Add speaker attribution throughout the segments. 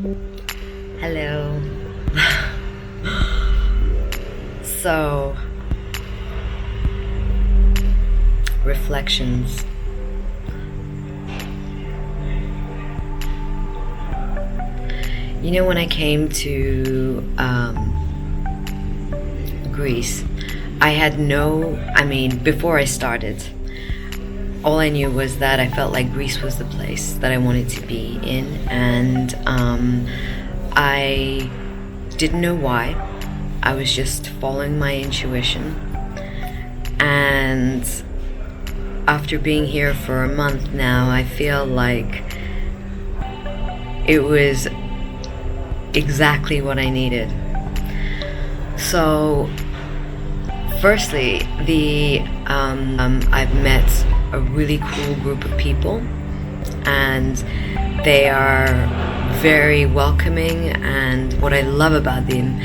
Speaker 1: Hello. So, reflections. You know, when I came to Greece, before I started, all I knew was that I felt like Greece was the place that I wanted to be in, and I didn't know why. I was just following my intuition, and after being here for a month now, I feel like it was exactly what I needed. So, firstly, I've met a really cool group of people, and they are very welcoming. And what I love about them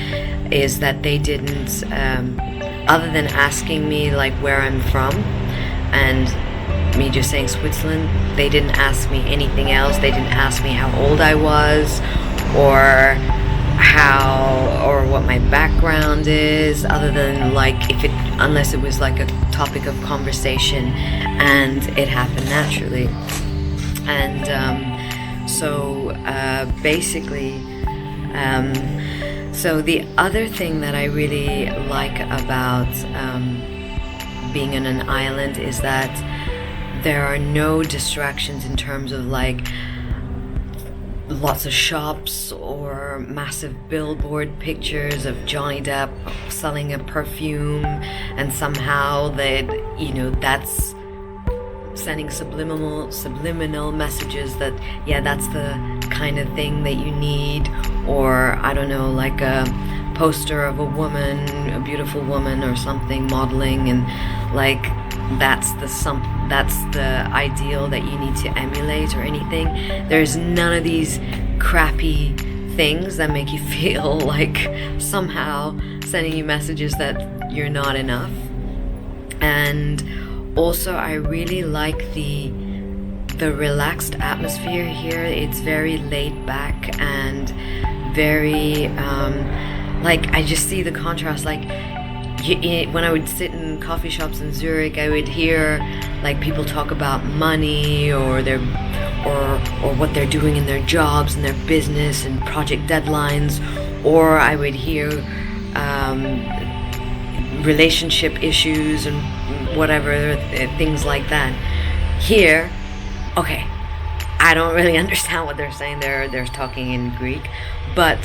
Speaker 1: is that they didn't, other than asking me like where I'm from, and me just saying Switzerland, they didn't ask me anything else. They didn't ask me how old I was, or what my background is, other than unless it was like a topic of conversation, and it happened naturally. And so the other thing that I really like about being on an island is that there are no distractions in terms of like lots of shops or massive billboard pictures of Johnny Depp selling a perfume, and somehow that's sending subliminal messages that that's the kind of thing that you need, or I don't know, like a poster of a woman, a beautiful woman or something modeling, and like that's the ideal that you need to emulate or anything. There's none of these crappy things that make you feel like somehow sending you messages that you're not enough. And also I really like the relaxed atmosphere here. It's very laid back and very I just see the contrast. Like when I would sit in coffee shops in Zurich, I would hear like people talk about money or what they're doing in their jobs and their business and project deadlines, or I would hear relationship issues and whatever, things like that. Here, okay, I don't really understand what they're saying. They're talking in Greek, but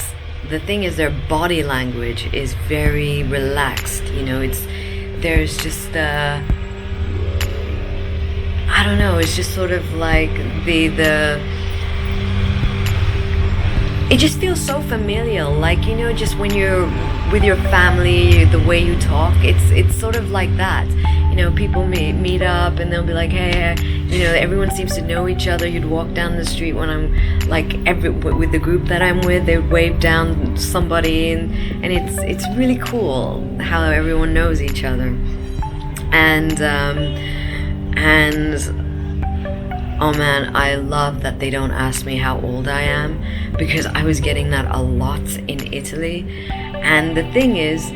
Speaker 1: the thing is, their body language is very relaxed. There's just I don't know. It's just sort of like it just feels so familial. Like, just when you're with your family, the way you talk, it's sort of like that. People meet up and they'll be like, hey, everyone seems to know each other. You'd walk down the street when I'm with the group that I'm with, they'd wave down somebody, and it's really cool how everyone knows each other. And oh man, I love that they don't ask me how old I am, because I was getting that a lot in Italy. And the thing is,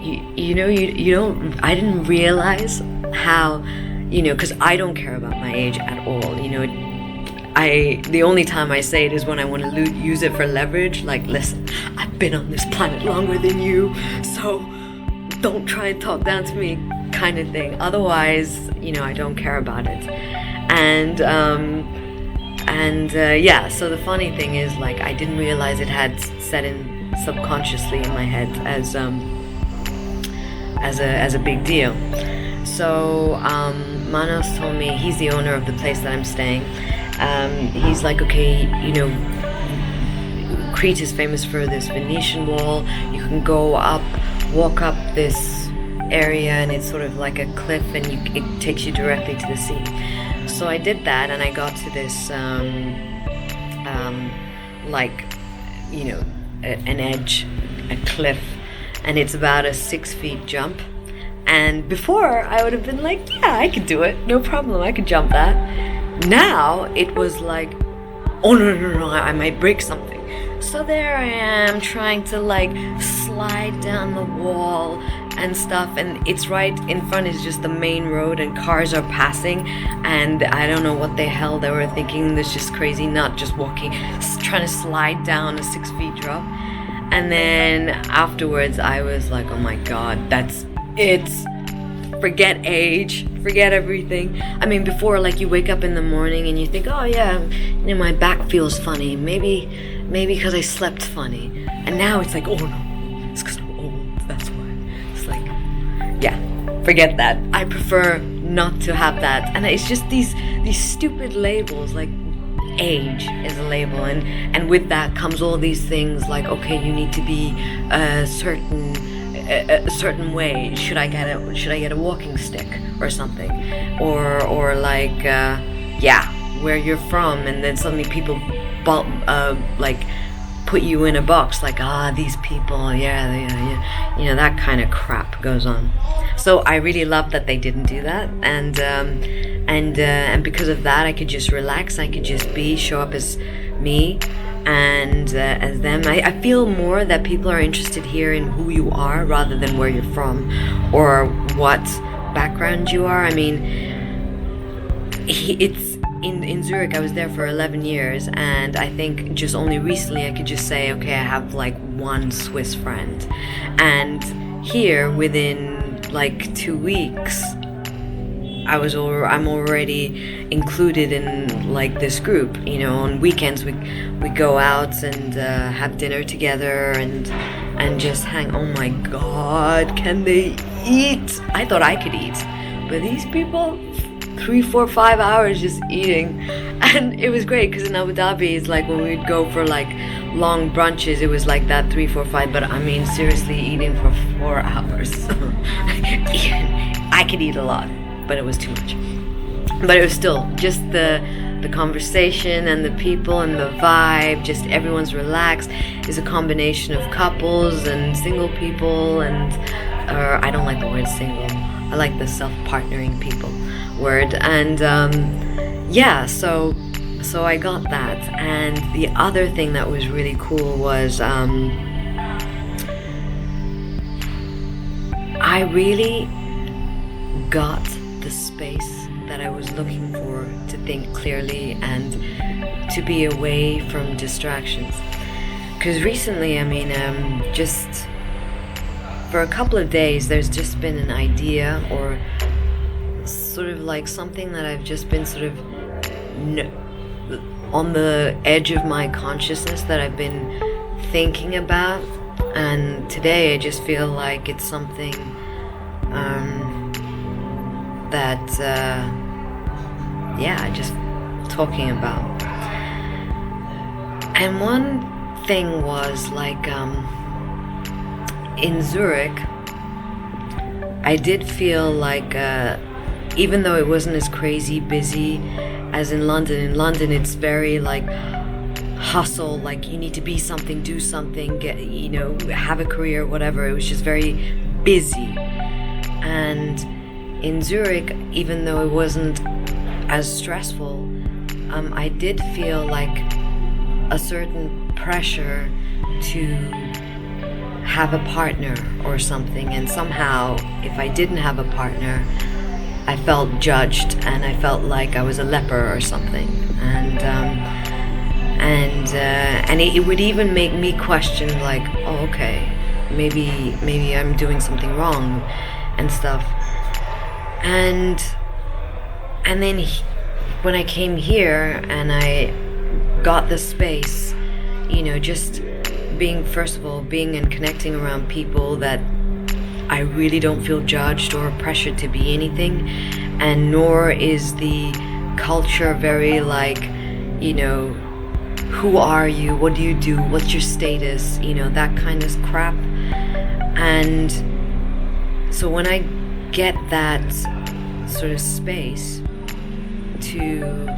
Speaker 1: I didn't realize how, because I don't care about my age at all. The only time I say it is when I want to use it for leverage. Like, listen, I've been on this planet longer than you, so don't try and talk down to me, kind of thing. Otherwise, I don't care about it. So the funny thing is, like, I didn't realize it had set in subconsciously in my head as a big deal. So Manos told me, he's the owner of the place that I'm staying. He's like, okay, Crete is famous for this Venetian wall. You can walk up this area, and it's sort of like a cliff, and it takes you directly to the sea. So I did that, and I got to this an edge, a cliff, and it's about a 6 feet jump. And before, I would have been like, yeah, I could do it, no problem, I could jump that. Now it was like, oh no, I might break something. So there I am trying to like slide down the wall and stuff, and it's right in front is just the main road and cars are passing, and I don't know what the hell they were thinking. This just crazy, not just walking, trying to slide down a 6 feet drop. And then afterwards I was like, oh my god, that's it. Forget age, forget everything. I mean, before, like, you wake up in the morning and you think, oh yeah, my back feels funny, maybe because I slept funny. And now it's like, oh no, it's because I'm old, that's why. It's like, yeah, forget that. I prefer not to have that. And it's just these stupid labels, like age is a label, and with that comes all these things like, okay, you need to be a certain way. Should I get a walking stick or something, or like where you're from, and then suddenly people like put you in a box, like these people, that kind of crap goes on. So I really love that they didn't do that, and because of that I could just relax. I could just show up as me and as them. I feel more that people are interested here in who you are rather than where you're from or what background you are. I mean, it's in Zurich. I was there for 11 years, and I think just only recently I could just say, okay, I have like one Swiss friend, and here within like 2 weeks I'm already included in like this group. On weekends we go out and have dinner together and just hang. Oh my god, can they eat? I thought I could eat, but these people 3, 4, 5 hours just eating. And it was great because in Abu Dhabi it's like when we'd go for like long brunches, it was like that 3, 4, 5, but I mean seriously eating for 4 hours. I could eat a lot, but it was too much. But it was still just the conversation and the people and the vibe, just everyone's relaxed. Is a combination of couples and single people, and I don't like the word single, I like the self-partnering people word. And so I got that. And the other thing that was really cool was I really got the space that I was looking for to think clearly and to be away from distractions. Because recently, I mean, just for a couple of days, there's just been an idea or sort of like something that I've just been sort of on the edge of my consciousness that I've been thinking about. And today I just feel like it's something that just talking about. And one thing was like in Zurich I did feel like even though it wasn't as crazy busy as in London it's very like hustle, like you need to be something, do something, get, have a career, whatever. It was just very busy. And in Zurich, even though it wasn't as stressful, I did feel like a certain pressure to have a partner or something. And somehow, if I didn't have a partner, I felt judged and I felt like I was a leper or something. And it would even make me question, like, oh, okay, maybe I'm doing something wrong and stuff. And then when I came here and I got the space, just being, first of all, being and connecting around people that I really don't feel judged or pressured to be anything, and nor is the culture very like, who are you, what do you do, what's your status, that kind of crap. And so when I get that sort of space to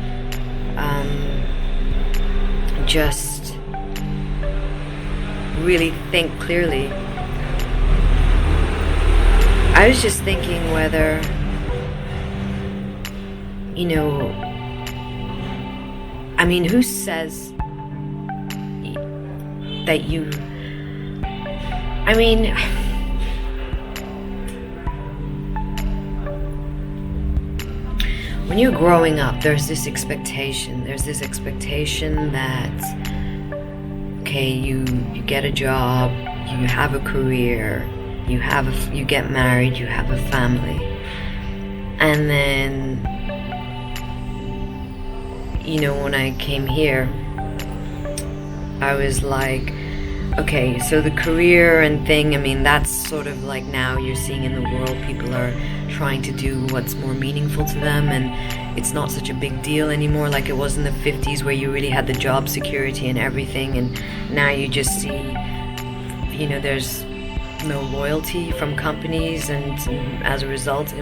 Speaker 1: just really think clearly, I was just thinking whether, I mean, who says that you, I mean, when you're growing up, there's this expectation that, okay, you get a job, you have a career, you get married, you have a family, and then, you know, when I came here, I was like, okay, so the career and thing, I mean, that's sort of like now you're seeing in the world, people are trying to do what's more meaningful to them, and it's not such a big deal anymore like it was in the 50s, where you really had the job security and everything, and now you just see, you know, there's no loyalty from companies, and as a result,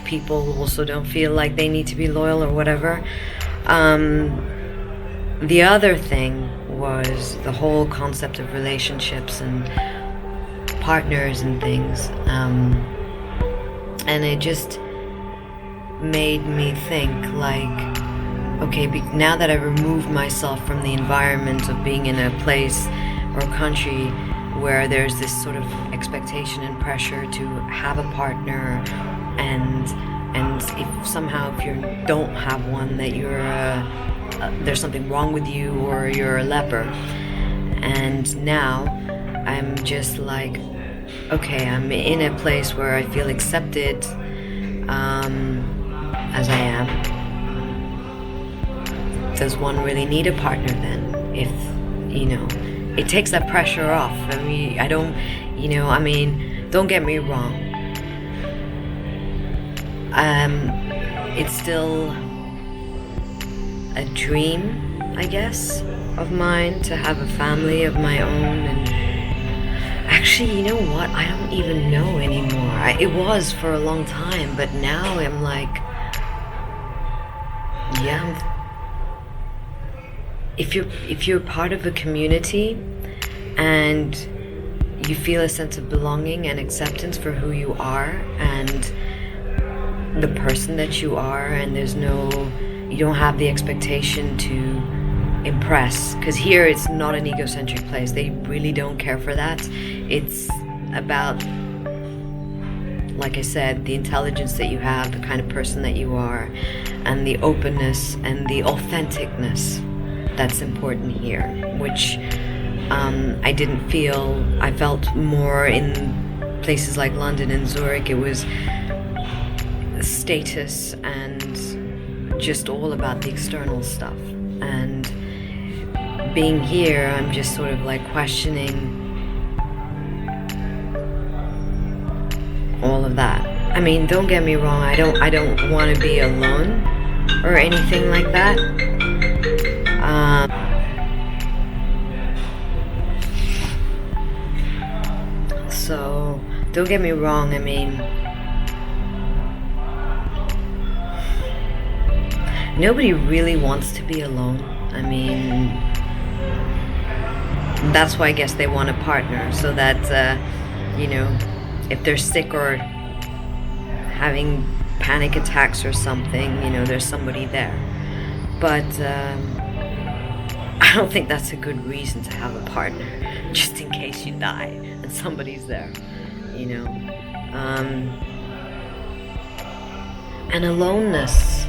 Speaker 1: people also don't feel like they need to be loyal or whatever. The other thing was the whole concept of relationships and partners and things, and it just made me think like, okay, now that I removed myself from the environment of being in a place or country where there's this sort of expectation and pressure to have a partner, and if somehow if you don't have one, that you're there's something wrong with you, or you're a leper. And now I'm just like, okay, I'm in a place where I feel accepted as I am. Does one really need a partner then? If, you know, it takes that pressure off. I mean, I don't, you know, I mean, don't get me wrong. It's still a dream, I guess, of mine to have a family of my own. And actually, you know what? I don't even know anymore. It was for a long time, but now I'm like, yeah. If you're part of a community and you feel a sense of belonging and acceptance for who you are and the person that you are, and you don't have the expectation to impress, because here it's not an egocentric place. They really don't care for that. It's about, like I said, the intelligence that you have, the kind of person that you are, and the openness and the authenticness that's important here, which I didn't feel. I felt more in places like London and Zurich. It was status and just all about the external stuff. And being here, I'm just sort of like questioning all of that. I mean, don't get me wrong, I don't want to be alone or anything like that. So don't get me wrong, I mean, nobody really wants to be alone. I mean, that's why I guess they want a partner, so that, you know, if they're sick or having panic attacks or something, you know, there's somebody there. But I don't think that's a good reason to have a partner, just in case you die and somebody's there, you know. And aloneness.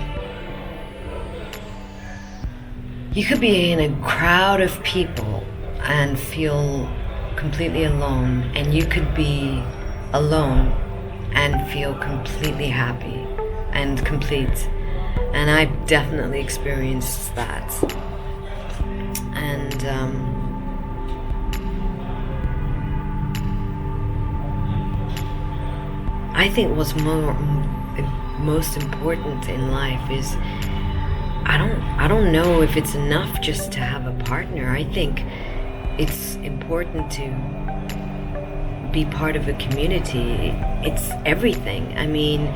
Speaker 1: You could be in a crowd of people and feel completely alone, and you could be alone and feel completely happy and complete. And I've definitely experienced that. And I think what's most important in life is, I don't know if it's enough just to have a partner. I think it's important to be part of a community. It's everything. I mean,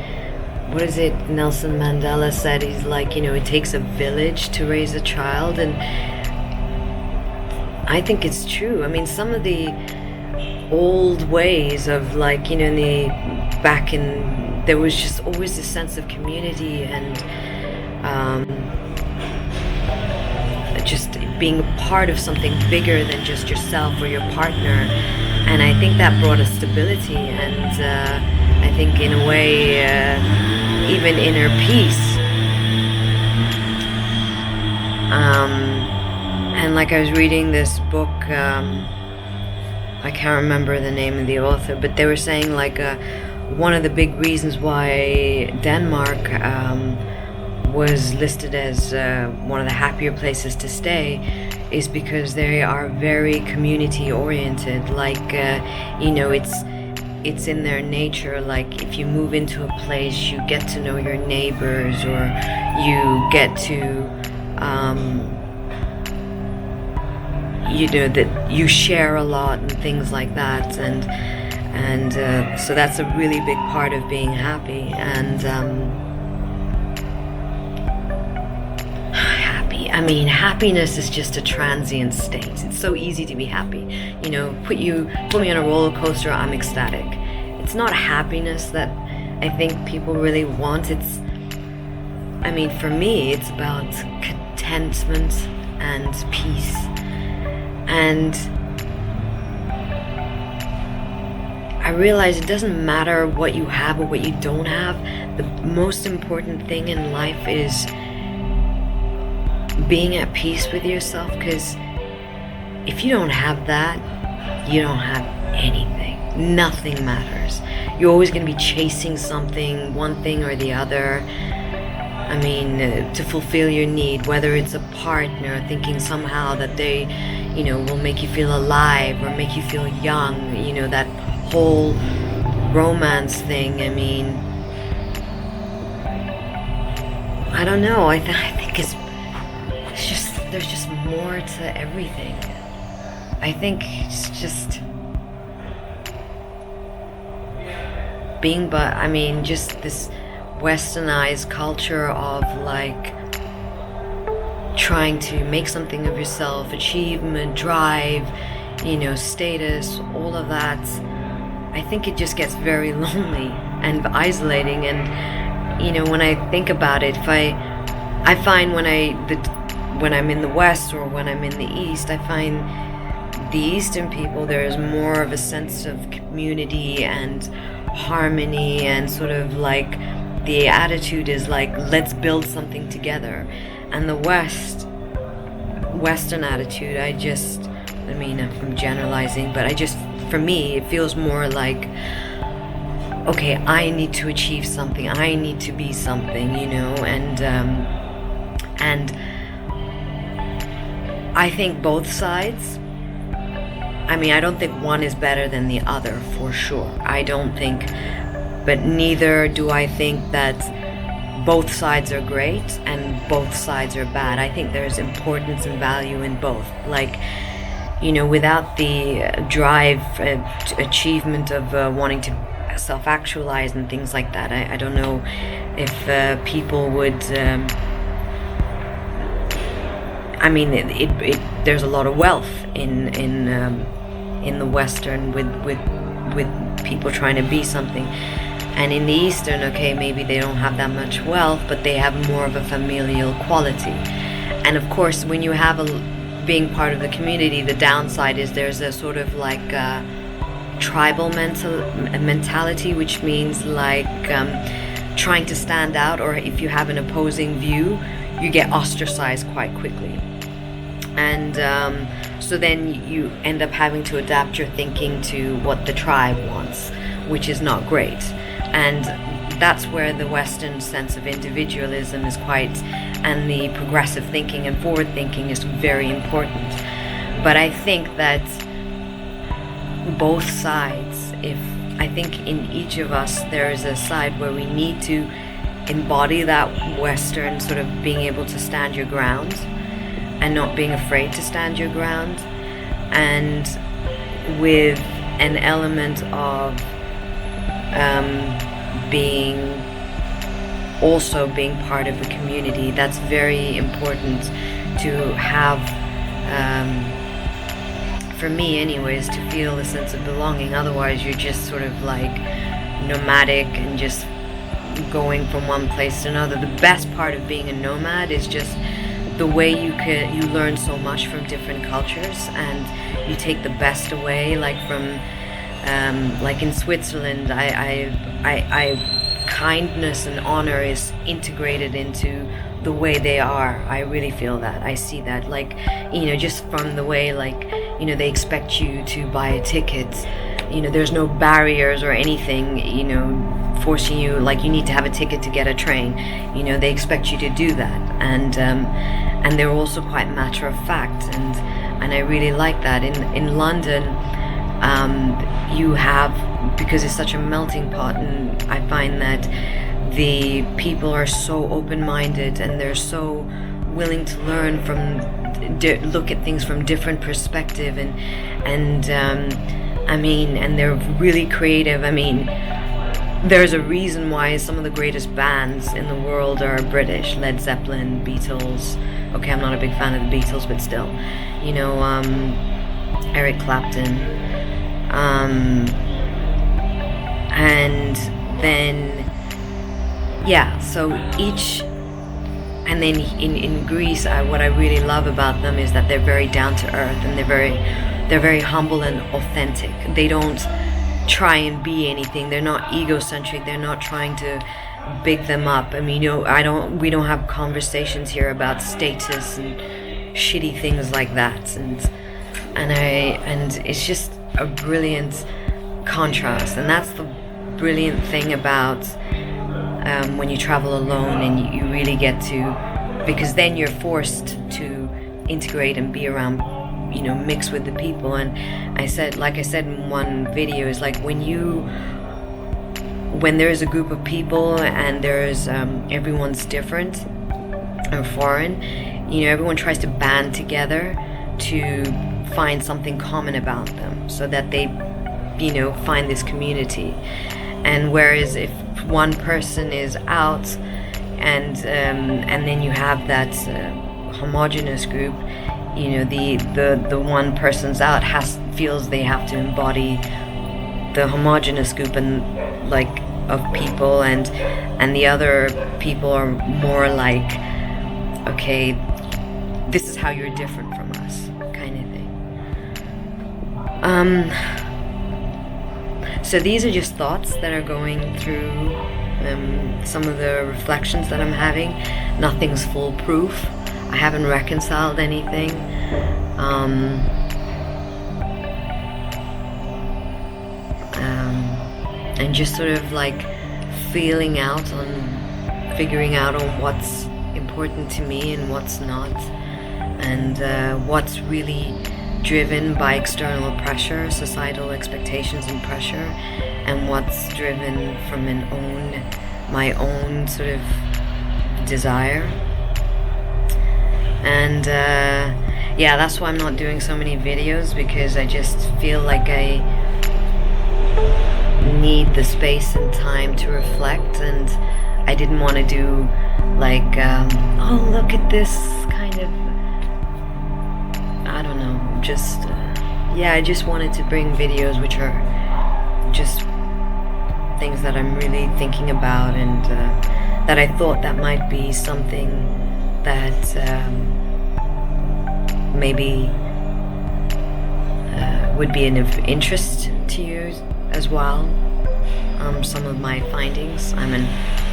Speaker 1: what is it Nelson Mandela said? He's like, you know, it takes a village to raise a child, and I think it's true. I mean, some of the old ways of, like, you know, there was just always a sense of community and just being a part of something bigger than just yourself or your partner. And I think that brought us stability, and I think in a way even inner peace. And like I was reading this book, I can't remember the name of the author, but they were saying like one of the big reasons why Denmark was listed as one of the happier places to stay is because they are very community oriented. Like it's in their nature. Like if you move into a place, you get to know your neighbors, or you get to that you share a lot and things like that, and so that's a really big part of being happy. And happiness is just a transient state. It's so easy to be happy. Put me on a roller coaster, I'm ecstatic. It's not happiness that I think people really want. For me, it's about contentment and peace. And I realize it doesn't matter what you have or what you don't have. The most important thing in life is being at peace with yourself, because if you don't have that, you don't have anything. Nothing matters. You're always going to be chasing something, one thing or the other. To fulfill your need, whether it's a partner, thinking somehow that they, will make you feel alive or make you feel young, that whole romance thing. I don't know. I think there's just more to everything. I think it's just just this westernized culture of like trying to make something of yourself, achievement, drive, status, all of that. I think it just gets very lonely and isolating. And when I think about it, I find when I'm in the West or when I'm in the East, I find the Eastern people, there's more of a sense of community and harmony, and sort of like the attitude is like, let's build something together. And the Western attitude, I'm generalizing, but for me, it feels more like, okay, I need to achieve something, I need to be something, and I think both sides, I don't think one is better than the other, for sure. I don't think, but neither do I think that both sides are great and both sides are bad. I think there's importance and value in both. Like, without the drive, achievement of wanting to self-actualize and things like that, I don't know if people would. There's a lot of wealth in the Western with people trying to be something. And in the Eastern, okay, maybe they don't have that much wealth, but they have more of a familial quality. And of course, when you have being part of the community, the downside is there's a sort of like tribal mentality, which means like trying to stand out, or if you have an opposing view, you get ostracized quite quickly. And so then you end up having to adapt your thinking to what the tribe wants, which is not great. And that's where the Western sense of individualism is and the progressive thinking and forward thinking is very important. But I think that both sides, I think in each of us there is a side where we need to embody that Western sort of being able to stand your ground and not being afraid to stand your ground, and with an element of being part of a community. That's very important to have, for me anyways, to feel a sense of belonging. Otherwise you're just sort of like nomadic and just going from one place to another. The best part of being a nomad is just the way you learn so much from different cultures, and you take the best away, like from like in Switzerland, kindness and honor is integrated into the way they are. I really feel that. I see that, like, just from the way, like, they expect you to buy a ticket. There's no barriers or anything, forcing you, like, you need to have a ticket to get a train. They expect you to do that, and they're also quite matter of fact, and I really like that. In London, you have, because it's such a melting pot, and I find that the people are so open-minded, and they're so willing to learn from, look at things from different perspective, and they're really creative. There's a reason why some of the greatest bands in the world are British: Led Zeppelin, Beatles. Okay, I'm not a big fan of the Beatles, but still, Eric Clapton. And then, so each, and then in Greece, what I really love about them is that they're very down to earth, and they're very humble and authentic. They don't try and be anything. They're not egocentric. They're not trying to big them up. We don't have conversations here about status and shitty things like that. And it's just a brilliant contrast, and that's the brilliant thing about when you travel alone, and you really get to, because then you're forced to integrate and be around, mix with the people. And like I said in one video, is like when there's a group of people and there's everyone's different and foreign, everyone tries to band together to find something common about them, so that they find this community. And whereas if one person is out, and then you have that homogenous group, the one person's out feels they have to embody the homogenous group and like of people, and the other people are more like, okay, this is how you're different from us, kind of thing. So these are just thoughts that are going through some of the reflections that I'm having. Nothing's foolproof. I haven't reconciled anything. And just sort of like figuring out on what's important to me and what's not, and what's really driven by external pressure, societal expectations and pressure, and what's driven from my own sort of desire. And that's why I'm not doing so many videos, because I just feel like I need the space and time to reflect, and I didn't want to do like oh, look at this kind of, I don't know, just I just wanted to bring videos which are just things that I'm really thinking about, and that I thought that might be something that maybe would be of interest to you as well. Some of my findings. I'm an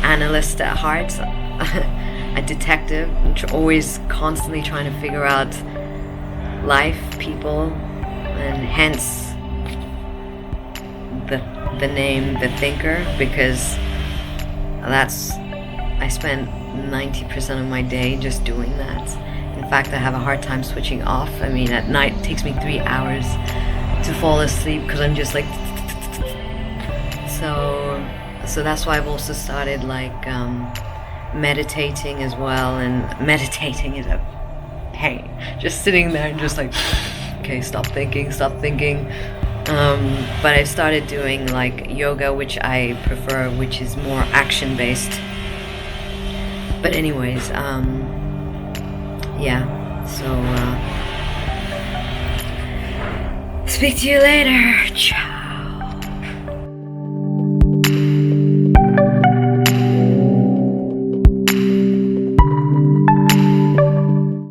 Speaker 1: analyst at heart, a detective, always constantly trying to figure out life, people, and hence the name The Thinker, because I spend 90% of my day just doing that. In fact, I have a hard time switching off. At night it takes me 3 hours to fall asleep, because I'm just like so that's why I've also started like meditating as well. And meditating is a pain, just sitting there and just like, okay, stop thinking. But I've started doing like yoga, which I prefer, which is more action based. But anyways, so speak to you later. Ciao.